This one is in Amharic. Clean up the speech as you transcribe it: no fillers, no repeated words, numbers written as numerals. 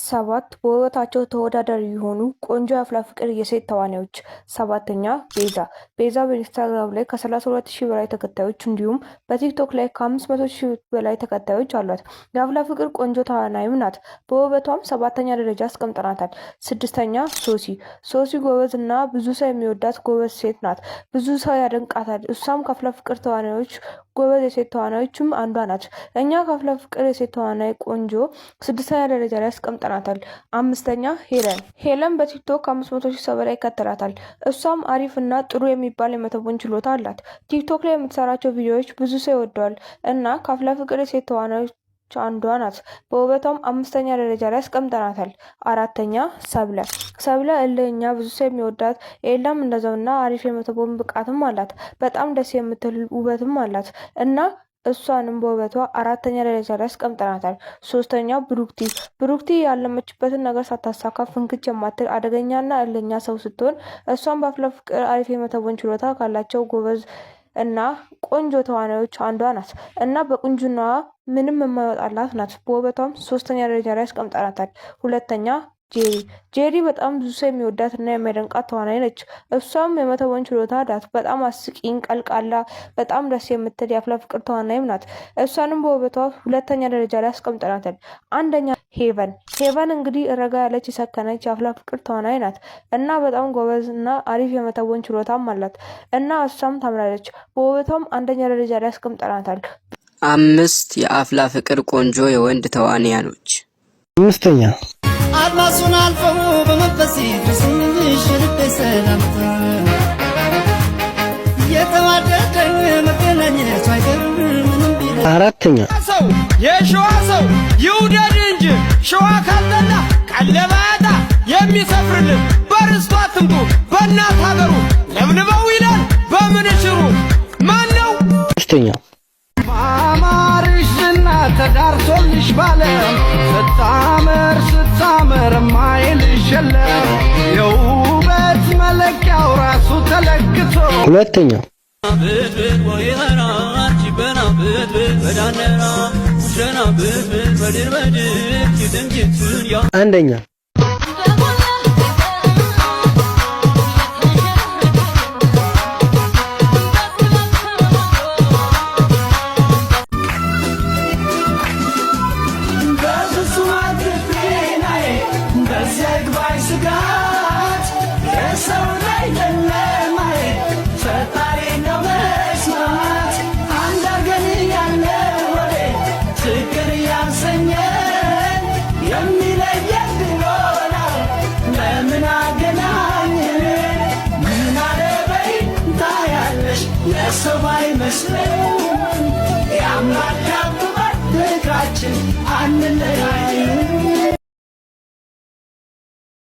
ሰባት በውበታቸው ተወዳዳሪ የሆኑ ቆንጆ የአፍላ ፍቅር የሴት ተዋናዮች። ሰባተኛ ቤዛ። ቤዛ በኢንስታግራም ላይ ከ32,000 በላይ ተከታዮች እንዲሁም በቲክቶክ ላይ ከ500,000 በላይ ተከታዮች አሏት። የአፍላ ፍቅር ቆንጆ ተዋናይም ናት። በውበቷም 7ኛ ደረጃ አስቀምጠናታል። ስድስተኛ ሶሲ። ሶሲ ጎበዝ እና ብዙ ሰው የሚወዳት ጎበዝ ሴት ናት። ብዙ ሰው ያደንቃታል። እሷም ከአፍላ ፍቅር ተዋናዮች ጎበዝ የሴት ተዋናዮችም አንዷ ናት። እኛ ከአፍላ ፍቅር የሴት ተዋናይ ቆንጆ 6ኛ ደረጃ ላይ አስቀምጠናታል። አምስተኛ ሄለን በቲክቶክ ከ500,000 ሰው በላይ ይከተላታል። እሷም አሪፍ እና ጥሩ የሚባል የመተወን ችሎታ አላት። ቲክቶክ ላይ የምትሰራቸው ቪዲዮዎች ብዙ ሰው ይወደዋል እና ከአፍላ ፍቅር የሴት ተዋናዮች አንዷ ናት። በውበቷም 5ኛ ደረጃ ላይ አስቀምጠናታል። አራተኛ ሰብለ እልህኛ ብዙ ሰው የሚወዳት ኤላም እንደዛውና አሪፍ የመተወን ብቃትም አላት። በጣም ደስ የምትል ውበትም አላት እና እሷንም በውበቷ 4ኛ ደረጃ ላይ አስቀምጠናታል። ሶስተኛ ብሩክቲ ያለመችበትን ነገር ሳታሳካ ፍንክች የማትል አደገኛና እልህኛ ሰው ስትሆን እሷም በአፍላ ፍቅር አሪፍ የመተወን ችሎታ ካላቸው ጎበዝ እና ቆንጆ ተዋናዮች አንዷ ናት እና በቁንጅናዋ ምንም የማይወጣላት ናት። በውበቷም 3ኛ ደረጃ ላይ አስቀምጠናታል። ሁለተኛ ጄሪ በጣም ብዙ ሰው የሚወዳት እና የሚያደንቃት ተዋናይ ነች። እሷም የመተወን ችሎታ አላት። በጣም አስቂኝ፣ ቀልቃላ፣ በጣም ደስ የምትል የአፍላ ፍቅር ተዋናይም ናት። እሷንም በውበቷ 2ኛ ደረጃ ላይ አስቀምጠናታል። አንደኛ ሄቨን እንግዲህ ረጋ ያለች የሰከነች የአፍላ ፍቅር ተዋናይ ናት እና በጣም ጎበዝ እና አሪፍ የመተወን ችሎታም አላት እና እሷም ታምራለች። በውበቷም 1ኛ ደረጃ ላይ አስቀምጠናታል። 5 የአፍላ ፍቅር ቆንጆ የወንድ ተዋናዮች። አምስተኛ አድማሱን አልፈው በመንፈስ ፍስሽ ልቤ ሰላምታ የተዋደደኝ መገናኘት አይቀርም ምንም ቢለ። አራተኛ ሰው የሸዋ ሰው ይውደድ እንጂ ሸዋ ካለና ቀለባታ የሚሰፍርልን በርስቷ አትምጡ በእናት ሀገሩ ለምንበው ይላል በምንሽሩ ማን ነው? አምስተኛ ማማርሽና ተዳርሶልሽ ባለም ስታምር ማይልሽ የለም የውበት መለኪያው ራሱ ተለክቶ። ሁለተኛ አንደኛ ሰባይ መስለው ያምላክ ያብባል ፍቅራችን አንለያይ